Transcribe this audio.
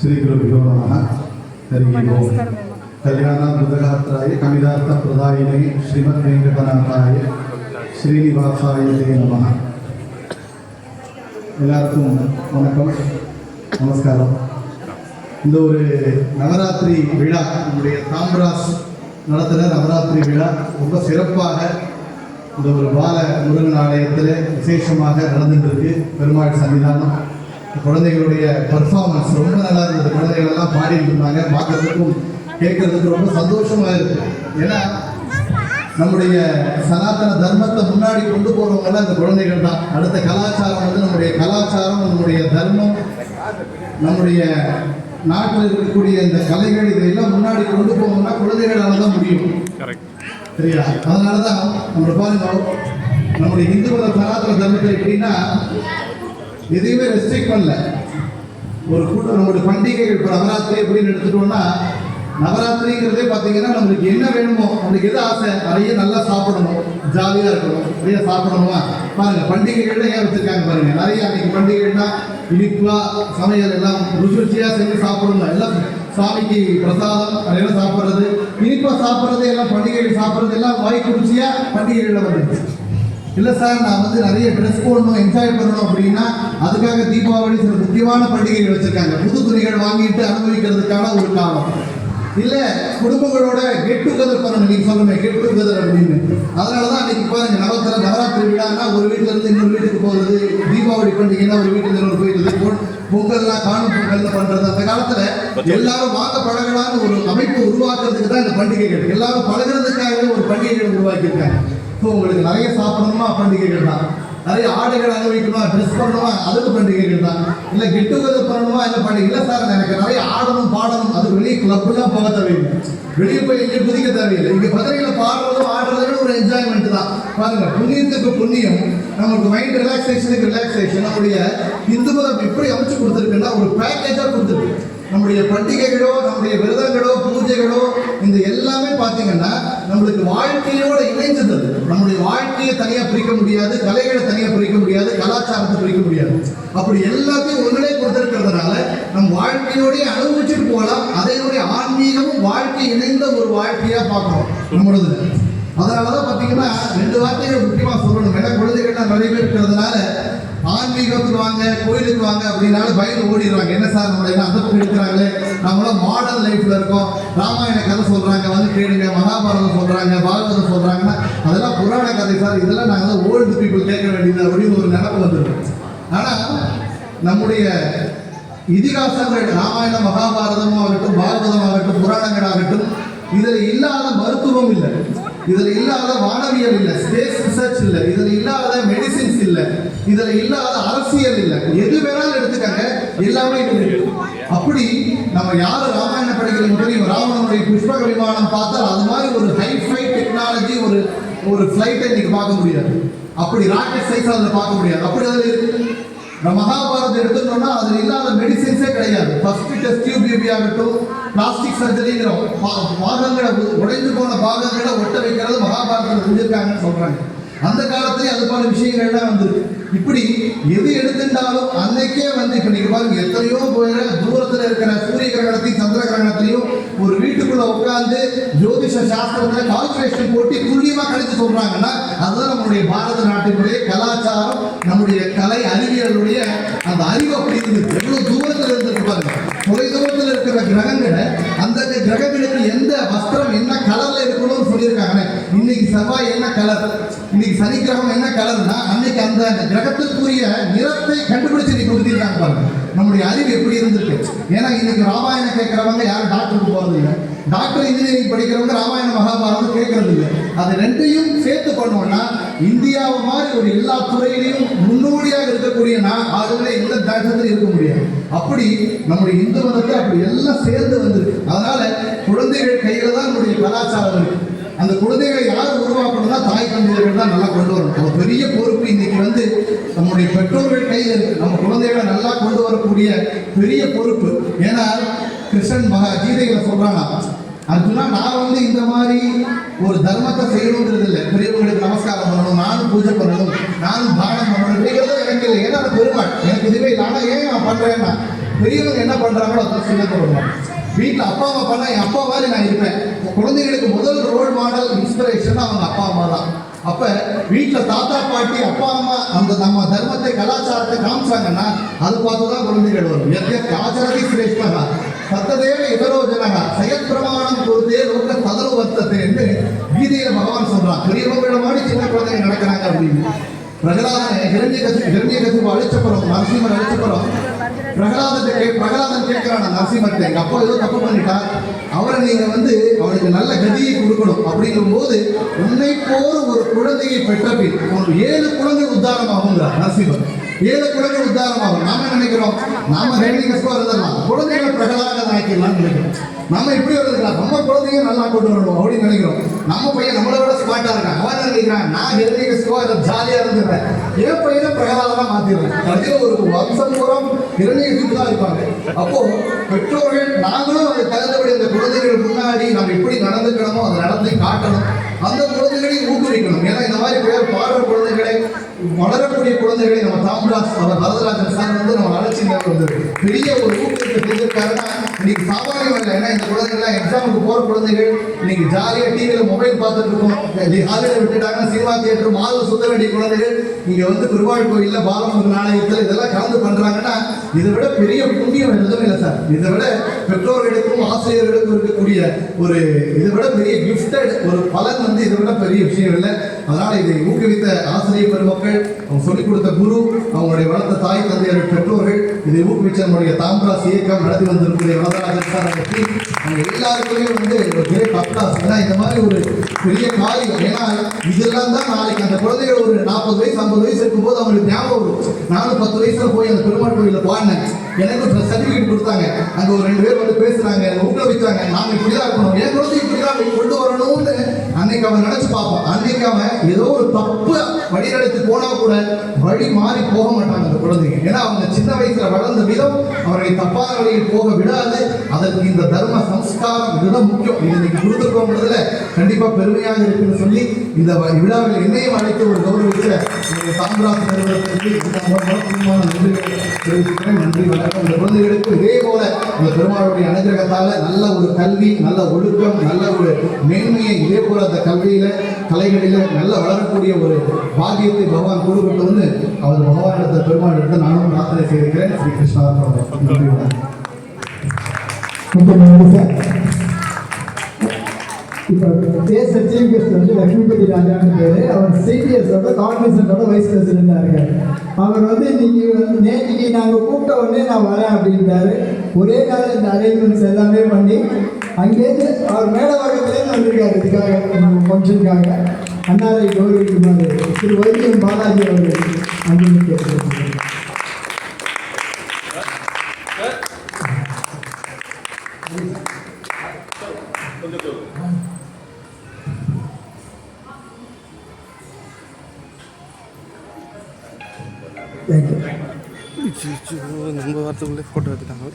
श्री गुरुभ्यो नमः। हरि ओम। कल्याणामृतगात्राय कवितार्थप्रदायिने श्रीमद्वेंकटनाथाय श्रीनिवासाय ते नमः। எல்லாருக்கும் வணக்கம், நமஸ்காரம். இந்த ஒரு நவராத்திரி விழா, நம்முடைய தாம்பராஸ் நடத்துகிற நவராத்திரி விழா ரொம்ப சிறப்பாக இந்த ஒரு பால முருகன் ஆலயத்தில் விசேஷமாக நடந்துட்டுருக்கு. பெருமாள் சன்னிதானம், குழந்தைகளுடைய பர்ஃபார்மன்ஸ் ரொம்ப நல்லா இருந்தது. குழந்தைகள் எல்லாம் பாடிட்டு இருந்தாங்க. பார்க்கறதுக்கும் கேட்கறதுக்கும் ரொம்ப சந்தோஷமாக இருக்குது. ஏன்னா நம்முடைய சனாதன தர்மத்தை முன்னாடி கொண்டு போகிறவங்கெல்லாம் இந்த குழந்தைகள் தான். அடுத்த கலாச்சாரம் வந்து நம்முடைய கலாச்சாரம், நம்முடைய தர்மம், நம்முடைய நாட்டில் இருக்கக்கூடிய இந்த கலைகள் இதையெல்லாம் முன்னாடி கொண்டு போகணும்னா குழந்தைகளால தான் முடியும். சரியா? அதனால தான் நம்ம பாருங்க, நம்முடைய இந்து மத சனாதன தர்மத்தை எப்படின்னா எதையுமே ரெஸ்ட்ரிக்ட் பண்ணல. ஒரு கூட்டம் நம்மளுடைய பண்டிகைகள் இப்போ நவராத்திரி எப்படின்னு எடுத்துட்டோம்னா, நவராத்திரிங்கிறதே பார்த்தீங்கன்னா நம்மளுக்கு என்ன வேணுமோ, நம்மளுக்கு எது ஆசை, நிறைய நல்லா சாப்பிடணும், ஜாலியாக இருக்கணும், நிறைய சாப்பிடணுமா பாருங்கள். பண்டிகைகள்ல ஏன் வச்சுருக்காங்க பாருங்கள். நிறைய அன்றைக்கி பண்டிகைகள்னா இனிப்பாக சமையல் எல்லாம் ருசியாக செஞ்சு சாப்பிடணும். எல்லாம் சாமிக்கு பிரசாதம் அதெல்லாம் சாப்பிட்றது, இனிப்பாக சாப்பிட்றது, எல்லாம் பண்டிகைகள் சாப்பிட்றது எல்லாம் வாய் குடிச்சியாக பண்டிகைகளில் வந்துடுச்சு. இல்லை சார், நான் வந்து நிறைய ட்ரெஸ் போடணும், என்ஜாய் பண்ணணும் அப்படின்னா அதுக்காக தீபாவளி சில முக்கியமான பண்டிகைகள் வச்சுருக்காங்க. புது துணிகள் வாங்கிட்டு அனுபவிக்கிறதுக்கான ஒரு காலம். இல்லை குடும்பங்களோட கெட் டுகெதர் பண்ணணும். நீங்கள் சொல்லுங்க கெட் டுகெதர் அப்படின்னு. அதனால தான் அன்றைக்கி பாருங்க, நவராத்திரி விழான்னா ஒரு வீட்டிலேருந்து இன்னொரு வீட்டுக்கு போகிறது, தீபாவளி பண்டிகைன்னா ஒரு வீட்டுல இன்னொரு போயிடுது, பொங்கல்லாம் காணும் பொங்கல் பண்ணுறது. அந்த காலத்தில் எல்லாரும் வாங்க பழகலான்னு ஒரு அமைப்பு உருவாக்குறதுக்கு தான் இந்த பண்டிகைகள். எல்லாரும் பழகிறதுக்காகவே ஒரு பண்டிகைகள் உருவாக்கியிருக்காங்க. ஸோ உங்களுக்கு நிறைய சாப்பிடணுமா பண்டிகைகள் தான், நிறைய ஆடைகள் அனுபவிக்கணுமா, ட்ரெஸ் பண்ணணுமா, அதுக்கு பண்டிகைகள் தான். இல்லை கெட் டுகெதர் பண்ணணுமா, இல்லை பண்டிகை. இல்லை சார், எனக்கு நிறைய ஆடணும் பாடணும், அதுக்கு வெளியே கிளப்லாம் போக தேவையில்லை, வெளியே போய் எங்கேயும் குதிக்க தேவையில்லை. இங்கே மதுரையில் பாடுறதும் ஆடுறதும் ஒரு என்ஜாய்மெண்ட் தான். பாருங்க, புண்ணியத்துக்கு புண்ணியம், நமக்கு மைண்ட் ரிலாக்ஸேஷனுக்கு ரிலாக்ஸேஷன். நம்முடைய இந்து மதம் எப்படி அமைச்சு கொடுத்துருக்குன்னா ஒரு பேக்கேஜாக கொடுத்துருக்கு. நம்முடைய பண்டிகைகளோ, நம்முடைய விரதங்களோ, பூஜைகளோ, இந்த எல்லாமே பார்த்தீங்கன்னா நம்மளுக்கு வாழ்க்கையோட இணைஞ்சது. நம்முடைய வாழ்க்கையை தனியாக பிரிக்க முடியாது, கலைகளை தனியாக பிரிக்க முடியாது, கலாச்சாரத்தை பிரிக்க முடியாது. அப்படி எல்லாத்தையும் ஒன்றிலே கொடுத்துருக்கிறதுனால நம் வாழ்க்கையோடய அனுபவிச்சுட்டு போகலாம். அதனுடைய ஆன்மீகமும் வாழ்க்கை இணைந்த ஒரு வாழ்க்கையாக பார்க்கணும் நம்மளது. அதனால தான் பார்த்தீங்கன்னா ரெண்டு வார்த்தைகள் முக்கியமாக சொல்லணும். ஏன்னா குழந்தைகள்லாம் நிறைய பேர் இருக்கிறதுனால ஆன்மீகத்துக்கு வாங்க, கோயிலுக்கு வாங்க அப்படின்னால பயந்து ஓடிடுவாங்க. என்ன சார் நம்மளை அந்த பக்கம் எடுக்கிறாங்களே, நம்மளாம் மாடர்ன் லைஃப்ல இருக்கோம், ராமாயண கதை சொல்றாங்க வந்து கேளுங்க, மகாபாரதம் சொல்றாங்க, பாகவதம் சொல்றாங்கன்னா அதெல்லாம் புராண கதை சார், இதெல்லாம் நாங்கள் ஓல்டு பீப்புள் கேட்க வேண்டியது அப்படின்னு ஒரு நினைப்பு வந்துடும். ஆனால் நம்முடைய இதிகாசங்கள், ராமாயணம் மகாபாரதமும் ஆகட்டும், பாகவதம் ஆகட்டும், புராணங்கள் ஆகட்டும், இதில் இல்லாத மருத்துவம் இல்லை, இதில் இல்லாத வானவியல் இல்லை, ஸ்பேஸ் ரிசர்ச் இல்லை, இதில் இல்லாத மெடிசின்ஸ் இல்லை, இதில் இல்லாத அரசியல் இல்லை. எது வேணாலும் எடுத்துக்காங்க, எல்லாமே இருக்கு. அப்படி நம்ம யாரு ராமாயணம் படிக்கிறோம் தெரியும், ராவணனுடைய புஷ்பக விமானம் பார்த்தால் அது மாதிரி ஒரு ஹைஃபை டெக்னாலஜி ஒரு ஃப்ளைட்டை இன்னைக்கு பார்க்க முடியாது. அப்படி ராக்கெட் சைஸ் அதில் பார்க்க முடியாது. அப்படி அதில் இருக்கு. மகாபாரதம் எடுத்துட்டோம்னா அதில் இல்லாத மெடிசின்ஸே கிடையாது. ஃபர்ஸ்ட் டெஸ்ட் டியூப் பேபி ஆகட்டும், பிளாஸ்டிக் சர்ஜரிங்கிற பாகங்களை, உடைந்து போன பாகங்களை ஒட்ட வைக்கிறது மகாபாரதத்தில் செஞ்சிருக்காங்கன்னு சொல்றாங்க. அந்த காலத்திலே அது போல விஷயங்கள்லாம் வந்துருக்கு. இப்படி எது எடுத்துட்டாலும் அன்னைக்கே வந்து இப்போ நீங்கள் பாருங்க, எத்தனையோ தூரத்தில் இருக்கிற சூரிய கிரகணத்தையும் சந்திர கிரகணத்தையும் ஒரு வீட்டுக்குள்ள உட்காந்து ஜோதிஷ சாஸ்திரத்தில் கால்குலேஷன் போட்டு துல்லியமாக கணித்து சொல்றாங்கன்னா அதுதான் நம்முடைய பாரத நாட்டினுடைய கலாச்சாரம், நம்முடைய கலை அறிவியலுடைய அந்த அறிவு அப்படி இருந்துச்சு. எவ்வளவு தூரத்தில் இருந்துட்டு பாருங்க, தொலை தூரத்தில் இருக்கிற கிரகங்களை அந்த கிரகங்களுக்கு எந்த வஸ்திரம் என்ன கலர்ல இருக்கணும்னு சொல்லியிருக்காங்க. இன்னைக்கு செவ்வாய் என்ன கலர், இன்னைக்கு சனி கிரகம் என்ன கலர்னா அன்னைக்கு அந்த கிரகத்திற்குரிய நிறத்தை கண்டுபிடிச்சு நீ கொடுத்திருக்காங்க பாருங்க. நம்முடைய அறிவு எப்படி இருந்திருக்கு. ஏன்னா இன்னைக்கு ராமாயணம் கேட்கிறவங்க யாரும் டாக்டருக்கு போறது இல்லை, டாக்டர் இன்ஜினியரிங் படிக்கிறவங்க ராமாயணம் மகாபாரதம் கேட்கறது இல்லை. அது ரெண்டையும் சேர்த்து பண்ணோம்னா இந்தியாவை மாதிரி ஒரு எல்லா துறையிலையும் முன்னோடியாக இருக்கக்கூடிய ஆளுகளை எந்த தேசத்திலும் இருக்க முடியாது. அப்படி நம்முடைய இந்து மதத்தை அப்படி எல்லாம் சேர்ந்து வந்திருக்கு. அதனால குழந்தைகள் கையில தான் நம்முடைய கலாச்சாரம் இருக்கு. அந்த குழந்தைகளை யார் உருவாக்கணும்னா தாய் தந்தையர்கள் தான் நல்லா கொண்டு வரணும். ஒரு பெரிய பொறுப்பு இன்னைக்கு வந்து நம்முடைய பெற்றோர்கள் கையில் இருக்கு. நம்ம குழந்தைகளை நல்லா கொண்டு வரக்கூடிய பெரிய பொறுப்பு. ஏன்னா கிருஷ்ணன் கீதைகளை சொல்றாங்க, அர்ஜுனா நான் வந்து இந்த மாதிரி ஒரு தர்மத்தை செய்யணுங்கிறது இல்லை, பெரியவங்களுக்கு நமஸ்காரம் பண்ணணும், நானும் பூஜை பண்ணணும், நானும் தானம் பண்ணணும் அப்படிங்கிறது எனக்கு இல்லை. ஏன்னா அது பெருமாள், எனக்கு இதுவே இல்லை. ஆனால் ஏன் நான் பண்றேன்னா பெரியவங்க என்ன பண்றாங்களோ அதான் சின்னத்தை பண்ணுவாங்க. வீட்டில் அப்பா அம்மா பண்ணா என் அப்பா மாதிரி நான் இருப்பேன். குழந்தைகளுக்கு முதல் ரோல் மாடல் இன்ஸ்பிரேஷன் அவங்க அப்பா அம்மா தான். அப்ப வீட்டில் தாத்தா பாட்டி அப்பா அம்மா அந்த நம்ம தர்மத்தை கலாச்சாரத்தை காமிச்சாங்கன்னா அது பார்த்துதான் குழந்தைகள் வரும். ஆச்சாரத்தை சிரேஷ்டா சத்ததேவ இதரோ ஜனக செயற்பிரமாணம் பொறுத்தே லோக ததரு வர்த்தத்தை என்று கீதையில பகவான் சொல்றான். பெரியவங்கள மாதிரி சின்ன குழந்தைங்க நடக்கிறாங்க அப்படின்னு. பிரகலாதனை ஹிரண்யகசிபு அழிச்சப்புறம் நரசிம்மர் அழிச்சப்புறம் பிரகலாதன் கேட்கிறான நரசிம்மர்கிட்ட, எங்க அப்பா ஏதோ தப்பு பண்ணிட்டார், அவரை நீங்க அவனுக்கு நல்ல கதியை கொடுக்கணும். அப்படிங்கும் போது உன்னை போற ஒரு குழந்தையை பெற்ற பின் 7 குழந்தை உத்தாரணமாகுங்கிறார் நரசிம்மர். 7 குழந்தை உத்தாரணமாகும். நாம நினைக்கிறோம் நாம ஹிரண்யகசிபா இருந்தலாம், குழந்தைகளை பிரகலாதன் ஆக்கிடலாம்னு நினைக்கிறோம். நம்ம இப்படி வருதுங்களா, நம்ம குழந்தைங்க நல்லா கொண்டு வரணும் அப்படின்னு நினைக்கிறோம். நம்ம பையன் நம்மளை விட ஸ்மார்ட்டா இருக்கான், அவன் நினைக்கிறான் நான் ஹிரண்யகசிபா ஜாலியா இருந்துடுறேன், என் பையனை பிரகலாதனா மாத்திடுறேன். கடைசியில் ஒரு வம்சம் பூரம் ஹிரண்யகசிபு தான் இருப்பாங்க. அப்போ பெற்றோர்கள் நாங்களும் அதை தகுந்தபடி அந்த குழந்தைகள் முன்னாடி நம்ம எப்படி நடந்துக்கணுமோ அதை நடந்து காட்டணும். அந்த குழந்தைகளை ஊக்குவிக்கணும். ஏன்னா இந்த மாதிரி பேர் பாடுற குழந்தைகளை, வளரக்கூடிய குழந்தைகளை நம்ம தாமராஜ் அவர் வரதராஜன் சார் நம்ம அழைச்சி பெரிய ஒரு ஊக்குவிப்பு செஞ்சிருக்காருன்னா இன்னைக்கு சாமானியம் இல்லை. ஏன்னா இந்த குழந்தைகள்லாம் எக்ஸாமுக்கு போற குழந்தைகள் இன்னைக்கு ஜாலியா டிவியில மொபைல் பார்த்துட்டு இருக்கோம். ஹாலிடே விட்டுட்டாங்கன்னா சினிமா தியேட்டர் மாதம் சுத்த வேண்டிய குழந்தைகள் இங்க பெருமாள் கோயில்ல பாலமுருகன் நாணயத்தில் இதெல்லாம் கலந்து பண்றாங்கன்னா இதை விட பெரிய புண்ணியம் எதுவும் இல்லை சார். இதை விட பெற்றோர்களுக்கும் ஆசிரியர்களுக்கும் இருக்கக்கூடிய ஒரு இதை விட பெரிய கிஃப்டட் ஒரு பலன் இதை விட பெரிய விஷயம் இல்லை. அதனால இதை ஊக்குவித்த ஆசிரியர் பெருமக்கள், அவங்க சொல்லிக் கொடுத்த குரு, அவங்களுடைய வளர்த்த தாய் தந்தையர் பெற்றோர்கள், இதை ஊக்குவிச்ச நம்முடைய தாம்பராஸ் இயக்கம் நடத்தி வந்திருக்கிற வரதராஜன் சார் அவங்க எல்லாருக்குமே ஒரு கிரேட் அப்ளாஸ். ஏன்னா இந்த மாதிரி ஒரு பெரிய காரியம். ஏன்னா இதெல்லாம் தான் நாளைக்கு அந்த குழந்தைகள் ஒரு 40 வயசு 50 வயசு இருக்கும்போது அவங்களுக்கு ஞாபகம் வரும். நானும் 10 வயசுல போய் அந்த பெருமாள் கோயிலில் பாடினேன், எனக்கு சர்டிஃபிகேட் கொடுத்தாங்க. அங்க ஒரு 2 பேர் பேசுறாங்க, ஊக்குவிச்சாங்க, நாம இப்படிதான் இருக்கணும், என் குழந்தை இப்படிதான் கொண்டு வரணும்னு அன்னைக்கு அவன் நினைச்சு பார்ப்பான். அன்னைக்கு அவன் ஏதோ ஒரு தப்பு வழி நடத்தி போனா கூட வழி மாறி போக மாட்டாங்க அந்த குழந்தைங்க. ஏன்னா அவங்க சின்ன வயசுல வளர்ந்த விதம் அவர்களை தப்பான வழியில் போக விடாது. அதற்கு இந்த தர்ம சம்ஸ்காரம் இதுதான் முக்கியம். இது இன்னைக்கு கொடுத்துருக்கோம்ன்றதுல கண்டிப்பா பெருமையாக இருக்குன்னு சொல்லி இந்த விழாவில் என்னையும் அழைத்து ஒரு கௌரவிச்ச தாம்பராஸ் நிறுவனத்திற்கு நன்றிகளை தெரிவிக்கிறேன். நன்றி, வணக்கம். இந்த குழந்தைகளுக்கு இதே போல இந்த பெருமாளுடைய அனுகிரகத்தால நல்ல ஒரு கல்வி, நல்ல ஒழுக்கம், நல்ல ஒரு மேன்மையை இதே போல அந்த கல்வியில கலைகளில நல்ல வளரக்கூடிய ஒரு பாக்கியத்தை பகவான் கொடுக்கட்டும்னு அவர் பகவானிடத்தை பெருமாள் எடுத்து நானும் பிரார்த்தனை செய்திருக்கிறேன். ஸ்ரீ கிருஷ்ணா. இப்போ தேச சீஃப் கெஸ்ட் லட்சுமிபதி ராஜான்னு பேர். அவர் சிபிஎஸோட கான்வென்ஷனோட வைஸ் பிரசிடெண்டாக இருக்காரு. அவர் நேற்றுக்கு நாங்கள் கூப்பிட்ட உடனே நான் வரேன் அப்படின்ட்டாரு. ஒரே நாள் இந்த அரேஞ்ச்மெண்ட்ஸ் எல்லாமே பண்ணி அங்கேருந்து அவர் மேலவகத்துலேருந்து வந்திருக்காரு இதுக்காக ஃபங்க்ஷனுக்காக. அன்னாரை கௌரவிக்குமாறு திரு வைத்தியம் பாலாஜி அவர்கள் அங்கே கேட்டுக்கொள்கிறார். நம்ம வாரத்துக்குள்ளே ஃபோட்டோ எடுத்துட்டாங்க.